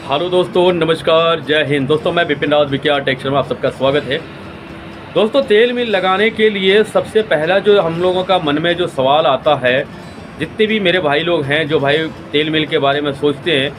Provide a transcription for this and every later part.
Hello दोस्तों, नमस्कार, जय हिंद। दोस्तों मैं विपिन रावत विज्ञान टेक्सचर में आप सबका स्वागत है। दोस्तों तेल मिल लगाने के लिए सबसे पहला जो हम लोगों का मन में जो सवाल आता है, जितने भी मेरे भाई लोग हैं जो भाई तेल मिल के बारे में सोचते हैं,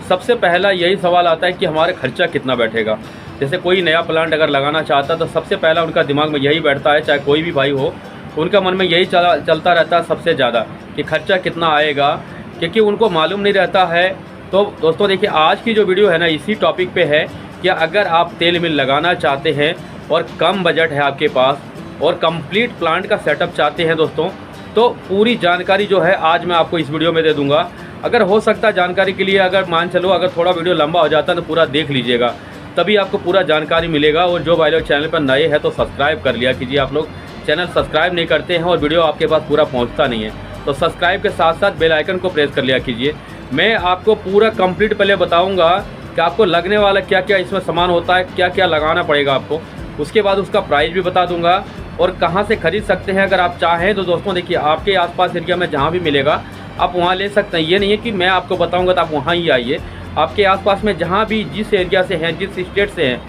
सबसे पहला यही सवाल आता है कि हमारा खर्चा कितना बैठेगा। जैसे कोई नया प्लांट अगर लगाना चाहता है तो सबसे पहला उनका दिमाग में यही बैठता है, चाहे कोई भी भाई हो, उनका मन में यही चलता रहता है सबसे ज़्यादा कि खर्चा कितना आएगा, क्योंकि उनको मालूम नहीं रहता है। तो दोस्तों देखिए, आज की जो वीडियो है ना, इसी टॉपिक पे है कि अगर आप तेल मिल लगाना चाहते हैं और कम बजट है आपके पास और कंप्लीट प्लांट का सेटअप चाहते हैं दोस्तों, तो पूरी जानकारी जो है आज मैं आपको इस वीडियो में दे दूंगा। अगर हो सकता है जानकारी के लिए, अगर मान चलो अगर थोड़ा वीडियो लंबा हो जाता है तो पूरा देख लीजिएगा, तभी आपको पूरा जानकारी मिलेगा। और जो भाई लोग चैनल पर नए हैं तो सब्सक्राइब कर लिया कीजिए। आप लोग चैनल सब्सक्राइब नहीं करते हैं और वीडियो आपके पास पूरा पहुँचता नहीं है, तो सब्सक्राइब के साथ साथ बेल आइकन को प्रेस कर लिया कीजिए। मैं आपको पूरा कंप्लीट पहले बताऊंगा कि आपको लगने वाला क्या क्या इसमें सामान होता है, क्या क्या लगाना पड़ेगा आपको। उसके बाद उसका प्राइस भी बता दूंगा और कहां से खरीद सकते हैं अगर आप चाहें तो। दोस्तों देखिए, आपके आसपास एरिया में जहां भी मिलेगा आप वहां ले सकते हैं। ये नहीं है कि मैं आपको बताऊंगा तो आप वहां ही आइए। आपके आसपास में जहाँ भी जिस एरिया से हैं, जिस स्टेट से हैं,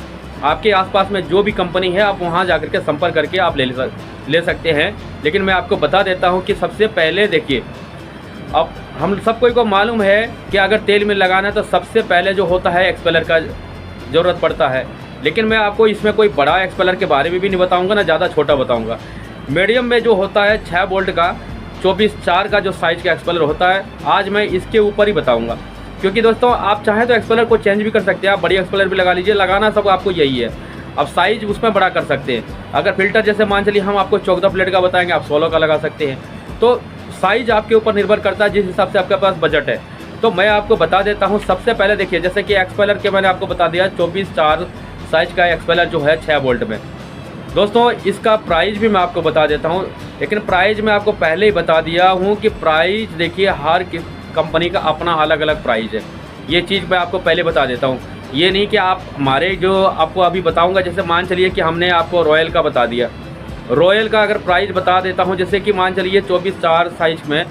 आपके आसपास में जो भी कंपनी है आप वहाँ जा के संपर्क करके आप ले सकते हैं। लेकिन मैं आपको बता देता हूँ कि सबसे पहले देखिए, अब हम सब को मालूम है कि अगर तेल मिल लगाना है तो सबसे पहले जो होता है एक्सपेलर का ज़रूरत पड़ता है। लेकिन मैं आपको इसमें कोई बड़ा एक्सपेलर के बारे में भी नहीं बताऊंगा, ना ज़्यादा छोटा बताऊंगा। मीडियम में जो होता है 6 वोल्ट का 24/4 का जो साइज़ का एक्सपेलर होता है, आज मैं इसके ऊपर ही बताऊँगा। क्योंकि दोस्तों आप चाहें तो एक्सपेलर को चेंज भी कर सकते हैं, आप बड़ी एक्सपेलर भी लगा लीजिए, लगाना सब आपको यही है। अब साइज़ उसमें बड़ा कर सकते हैं। अगर फिल्टर जैसे मान चलिए हम आपको 14 प्लेट का बताएंगे, आप 16 का लगा सकते हैं। तो साइज़ आपके ऊपर निर्भर करता है जिस हिसाब से आपके पास बजट है। तो मैं आपको बता देता हूँ। सबसे पहले देखिए, जैसे कि एक्सपेलर के मैंने आपको बता दिया 24/4 साइज़ का एक्सपेलर जो है 6 वोल्ट में। दोस्तों इसका प्राइस भी मैं आपको बता देता हूँ, लेकिन प्राइस मैं आपको पहले ही बता दिया हूँ कि प्राइस देखिए हर कंपनी का अपना अलग अलग प्राइस है। ये चीज़ मैं आपको पहले बता देता हूँ। ये नहीं कि आप हमारे जो आपको अभी बताऊँगा, जैसे मान चलिए कि हमने आपको रॉयल का बता दिया, रॉयल का अगर प्राइस बता देता हूं, जैसे कि मान चलिए 24/4 साइज में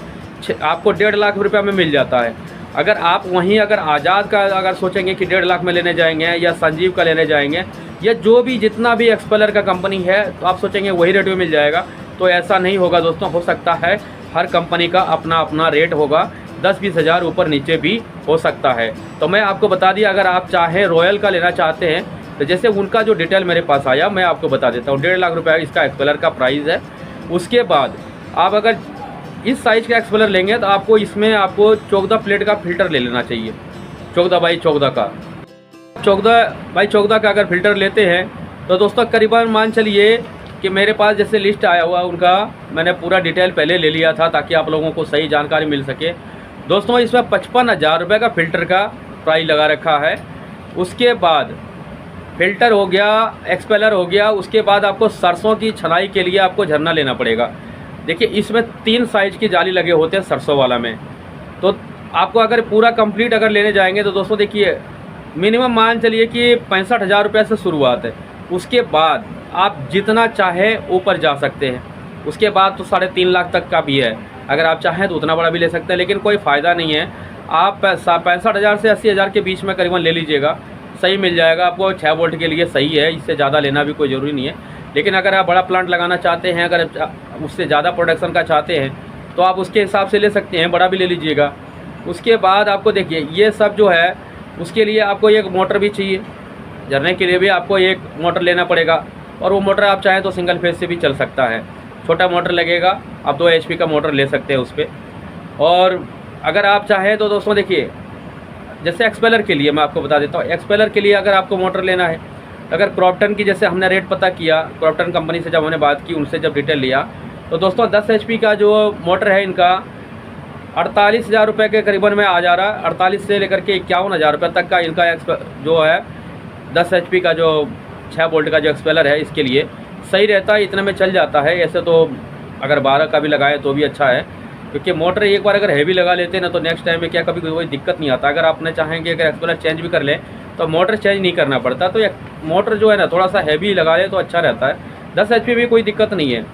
आपको 1.5 लाख रुपये में मिल जाता है। अगर आप वहीं अगर आज़ाद का अगर सोचेंगे कि 1.5 लाख में लेने जाएंगे या संजीव का लेने जाएंगे या जो भी जितना भी एक्सपेलर का कंपनी है, तो आप सोचेंगे वही रेट में मिल जाएगा। तो ऐसा नहीं होगा दोस्तों। हो सकता है हर कंपनी का अपना अपना रेट होगा, 10-20 हज़ार ऊपर नीचे भी हो सकता है। तो मैं आपको बता दिया, अगर आप चाहें रॉयल का लेना चाहते हैं तो जैसे उनका जो डिटेल मेरे पास आया मैं आपको बता देता हूँ। 1.5 लाख रुपये इसका एक्सपेलर का प्राइस है। उसके बाद आप अगर इस साइज़ का एक्सपेलर लेंगे तो आपको इसमें आपको 14 प्लेट का फ़िल्टर ले लेना चाहिए। 14x14 का 14x14 का अगर फ़िल्टर लेते हैं तो दोस्तों करीबन मान चलिए कि मेरे पास जैसे लिस्ट आया हुआ उनका, मैंने पूरा डिटेल पहले ले लिया था ताकि आप लोगों को सही जानकारी मिल सके। दोस्तों इसमें 55,000 रुपये का फ़िल्टर का प्राइस लगा रखा है। उसके बाद फ़िल्टर हो गया, एक्सपेलर हो गया। उसके बाद आपको सरसों की छनाई के लिए आपको झरना लेना पड़ेगा। देखिए इसमें 3 साइज़ की जाली लगे होते हैं सरसों वाला में। तो आपको अगर पूरा कंप्लीट अगर लेने जाएंगे तो दोस्तों देखिए मिनिमम मान चलिए कि 65,000 रुपये से शुरुआत है। उसके बाद आप जितना चाहें ऊपर जा सकते हैं। उसके बाद तो 3.5 लाख तक का भी है। अगर आप चाहें तो उतना बड़ा भी ले सकते हैं, लेकिन कोई फ़ायदा नहीं है। आप 65,000 से 80,000 के बीच में करीबन ले लीजिएगा, सही मिल जाएगा आपको। 6 वोल्ट के लिए सही है, इससे ज़्यादा लेना भी कोई ज़रूरी नहीं है। लेकिन अगर आप बड़ा प्लांट लगाना चाहते हैं, अगर उससे ज़्यादा प्रोडक्शन का चाहते हैं तो आप उसके हिसाब से ले सकते हैं, बड़ा भी ले लीजिएगा। उसके बाद आपको देखिए ये सब जो है, उसके लिए आपको एक मोटर भी चाहिए। झरने के लिए भी आपको एक मोटर लेना पड़ेगा, और वो मोटर आप चाहें तो सिंगल फेज से भी चल सकता है। छोटा मोटर लगेगा, आप 2 HP का मोटर ले सकते हैं उस पर। और अगर आप चाहें तो दोस्तों देखिए, जैसे एक्सपेलर के लिए मैं आपको बता देता हूँ। एक्सपेलर के लिए अगर आपको मोटर लेना है, अगर क्रॉम्पटन की जैसे हमने रेट पता किया, क्रॉम्पटन कंपनी से जब हमने बात की, उनसे जब डिटेल लिया, तो दोस्तों 10 HP का जो मोटर है इनका 48,000 रुपये के करीबन में आ जा रहा है। 48 से लेकर के 51,000 रुपये तक का इनका जो है 10 HP का जो 6 वोल्ट का जो एक्सपेलर है, इसके लिए सही रहता है, इतने में चल जाता है। ऐसे तो अगर 12 का भी लगाए तो भी अच्छा है, क्योंकि मोटर एक बार अगर हैवी लगा लेते हैं ना तो नेक्स्ट टाइम में क्या कभी कोई दिक्कत नहीं आता। अगर आपने चाहेंगे अगर एक्सपेलर चेंज भी कर लें तो मोटर चेंज नहीं करना पड़ता। तो मोटर जो है ना थोड़ा सा हैवी लगा ले तो अच्छा रहता है। 10 HP भी कोई दिक्कत नहीं है।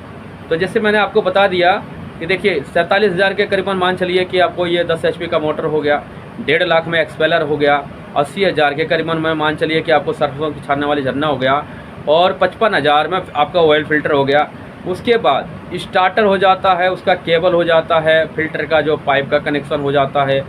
तो जैसे मैंने आपको बता दिया कि देखिए 47,000 के करीबन मान चलिए कि आपको ये 10 HP का मोटर हो गया, 1.5 लाख में एक्सपेलर हो गया, 80,000 के करीबन में मान चलिए कि आपको सरसों की छानने वाली झरना हो गया, और 55,000 में आपका ऑयल फ़िल्टर हो गया। उसके बाद स्टार्टर हो जाता है, उसका केबल हो जाता है, फ़िल्टर का जो पाइप का कनेक्शन हो जाता है,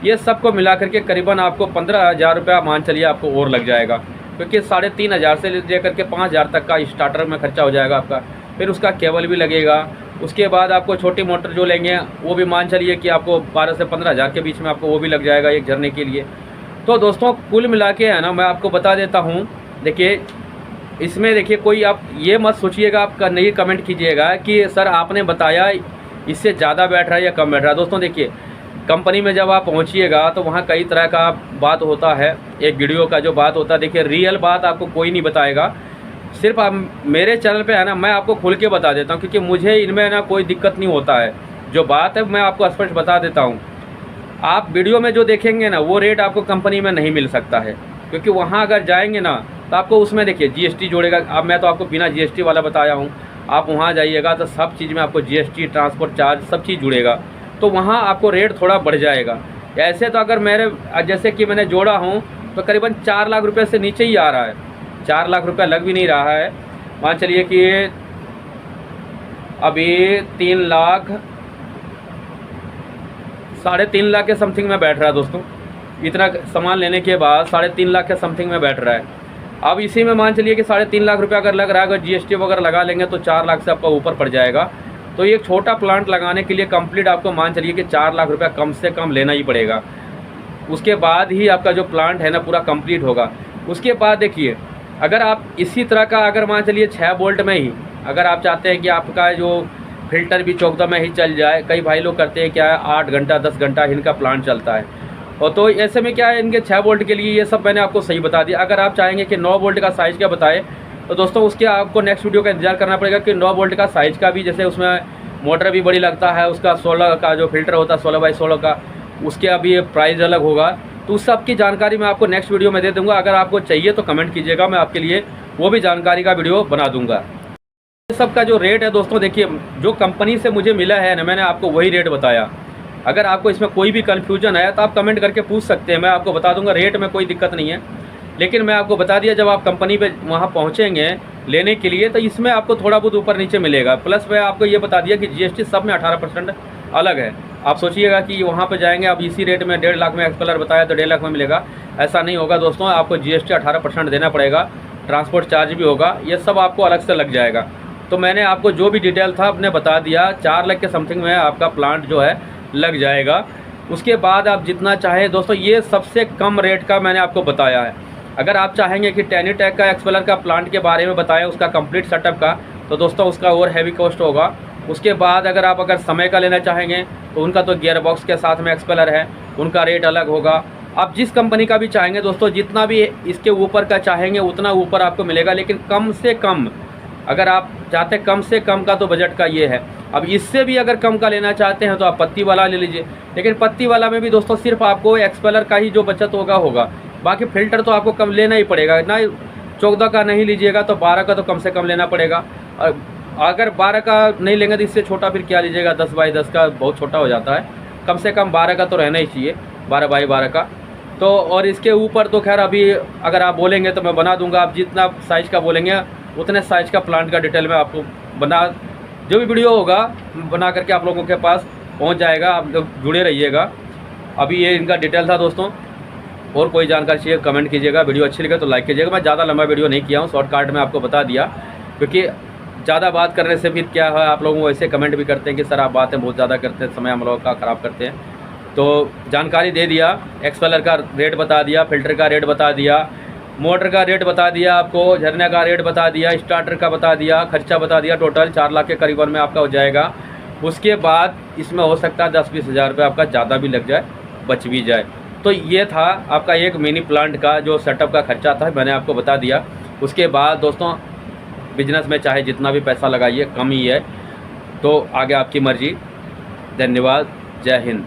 ये सब को मिला करके करीबन आपको 15,000 रुपया मान चलिए आपको और लग जाएगा, क्योंकि 3,500 से लेकर के 5,000 तक का स्टार्टर में खर्चा हो जाएगा आपका। फिर उसका केबल भी लगेगा। उसके बाद आपको छोटी मोटर जो लेंगे वो भी मान चलिए कि आपको 12 से 15,000 के बीच में आपको वो भी लग जाएगा एक झरने के लिए। तो दोस्तों कुल मिला के है ना, मैं आपको बता देता हूँ। देखिए इसमें देखिए कोई आप ये मत सोचिएगा, आप नहीं कमेंट कीजिएगा कि सर आपने बताया इससे ज़्यादा बैठ रहा है या कम बैठ रहा है। दोस्तों देखिए कंपनी में जब आप पहुंचिएगा तो वहाँ कई तरह का बात होता है, एक वीडियो का जो बात होता है, देखिए रियल बात आपको कोई नहीं बताएगा। सिर्फ आप मेरे चैनल पे है ना, मैं आपको खुल के बता देता हूँ, क्योंकि मुझे इनमें ना कोई दिक्कत नहीं होता है। जो बात है मैं आपको स्पष्ट बता देता हूँ। आप वीडियो में जो देखेंगे ना वो रेट आपको कंपनी में नहीं मिल सकता है, क्योंकि वहाँ अगर जाएंगे ना तो आपको उसमें देखिए GST जोड़ेगा। अब मैं तो आपको बिना GST वाला बताया हूँ, आप वहाँ जाइएगा तो सब चीज़ में आपको GST, ट्रांसपोर्ट चार्ज सब चीज़ जुड़ेगा, तो वहाँ आपको रेट थोड़ा बढ़ जाएगा। ऐसे तो अगर मेरे जैसे कि मैंने जोड़ा हूँ तो करीबन 4 लाख रुपये से नीचे ही आ रहा है, 4 लाख रुपया लग भी नहीं रहा है। मान चलिए कि अभी 3 लाख 3.5 लाख के समथिंग में बैठ रहा है दोस्तों। इतना सामान लेने के बाद 3.5 लाख के समथिंग में बैठ रहा है। अब इसी में मान चलिए कि 3.5 लाख रुपया अगर लग रहा है, अगर GST वगैरह लगा लेंगे तो 4 लाख से आपका ऊपर पड़ जाएगा। तो एक छोटा प्लांट लगाने के लिए कंप्लीट आपको मान चलिए कि 4 लाख रुपया कम से कम लेना ही पड़ेगा। उसके बाद ही आपका जो प्लांट है ना पूरा कंप्लीट होगा। उसके बाद देखिए अगर आप इसी तरह का अगर मान चलिए 6 वोल्ट में ही अगर आप चाहते हैं कि आपका जो फिल्टर भी चौकदा में ही चल जाए, कई भाई लोग करते हैं क्या है 8 घंटा 10 घंटा इनका प्लांट चलता है, और तो ऐसे में क्या है इनके 6 वोल्ट के लिए ये सब मैंने आपको सही बता दिया। अगर आप चाहेंगे कि 9 वोल्ट का साइज़ का बताए तो दोस्तों उसके आपको नेक्स्ट वीडियो का इंतजार करना पड़ेगा कि 9 वोल्ट का साइज़ का भी, जैसे उसमें मोटर भी बड़ी लगता है, उसका 16 का जो फिल्टर होता है 16x16 का, उसके अभी प्राइस अलग होगा। तो उस सब की जानकारी मैं आपको नेक्स्ट वीडियो में दे दूंगा। अगर आपको चाहिए तो कमेंट कीजिएगा, मैं आपके लिए वो भी जानकारी का वीडियो बना दूंगा। ये सब का जो रेट है दोस्तों देखिए जो कंपनी से मुझे मिला है ना, मैंने आपको वही रेट बताया। अगर आपको इसमें कोई भी कन्फ्यूजन आया तो आप कमेंट करके पूछ सकते हैं, मैं आपको बता दूंगा। रेट में कोई दिक्कत नहीं है, लेकिन मैं आपको बता दिया जब आप कंपनी पे वहाँ पहुँचेंगे लेने के लिए तो इसमें आपको थोड़ा बहुत ऊपर नीचे मिलेगा। प्लस मैं आपको ये बता दिया कि GST सब में 18% अलग है। आप सोचिएगा कि वहाँ पे जाएंगे आप इसी रेट में 1.5 लाख में एक्सपेलर बताया तो 1.5 लाख में मिलेगा, ऐसा नहीं होगा दोस्तों। आपको GST 18% देना पड़ेगा, ट्रांसपोर्ट चार्ज भी होगा, ये सब आपको अलग से लग जाएगा। तो मैंने आपको जो भी डिटेल था आपने बता दिया। 4 लाख के समथिंग में आपका प्लांट जो है लग जाएगा। उसके बाद आप जितना चाहें दोस्तों, ये सबसे कम रेट का मैंने आपको बताया है। अगर आप चाहेंगे कि टैनीटेक का एक्सपेलर का प्लांट के बारे में बताएं, उसका कंप्लीट सेटअप का, तो दोस्तों उसका और हैवी कॉस्ट होगा। उसके बाद अगर समय का लेना चाहेंगे तो उनका तो गियर बॉक्स के साथ में एक्सपेलर है, उनका रेट अलग होगा। आप जिस कंपनी का भी चाहेंगे दोस्तों, जितना भी इसके ऊपर का चाहेंगे उतना ऊपर आपको मिलेगा, लेकिन कम से कम अगर आप चाहते हैं कम से कम का तो बजट का ये है। अब इससे भी अगर कम का लेना चाहते हैं तो आप पत्ती वाला ले लीजिए, लेकिन पत्ती वाला में भी दोस्तों सिर्फ आपको एक्सपेलर का ही जो बचत होगा, बाकी फ़िल्टर तो आपको कम लेना ही पड़ेगा ना। 14 का नहीं लीजिएगा तो 12 का तो कम से कम लेना पड़ेगा। और अगर 12 का नहीं लेंगे तो इससे छोटा फिर क्या लीजिएगा, 10x10 का बहुत छोटा हो जाता है। कम से कम 12 का तो रहना ही चाहिए, 12x12 का। तो और इसके ऊपर तो खैर अभी अगर आप बोलेंगे तो मैं बना दूंगा। आप जितना साइज़ का बोलेंगे उतने साइज़ का प्लांट का डिटेल में आपको जो भी वीडियो होगा बना करके आप लोगों के पास पहुंच जाएगा। आप लोग जुड़े रहिएगा। अभी ये इनका डिटेल था दोस्तों। और कोई जानकारी चाहिए कमेंट कीजिएगा। वीडियो अच्छी लगे तो लाइक कीजिएगा। मैं ज़्यादा लंबा वीडियो नहीं किया हूँ, शॉर्टकट में आपको बता दिया, क्योंकि ज़्यादा बात करने से फिर क्या है, आप लोगों ऐसे कमेंट भी करते हैं कि सर आप बातें बहुत ज़्यादा करते हैं, समय हम लोगों का ख़राब करते हैं। तो जानकारी दे दिया, एक्सपेलर का रेट बता दिया, फिल्टर का रेट बता दिया, मोटर का रेट बता दिया, आपको झरने का रेट बता दिया, स्टार्टर का बता दिया, खर्चा बता दिया। टोटल 4 लाख के करीबन में आपका हो जाएगा। उसके बाद इसमें हो सकता है 10-20 हज़ार रुपये आपका ज़्यादा भी लग जाए, बच भी जाए। तो ये था आपका एक मिनी प्लांट का जो सेटअप का खर्चा था, मैंने आपको बता दिया। उसके बाद दोस्तों बिजनेस में चाहे जितना भी पैसा लगाइए कम ही है, तो आगे आपकी मर्ज़ी। धन्यवाद। जय हिंद।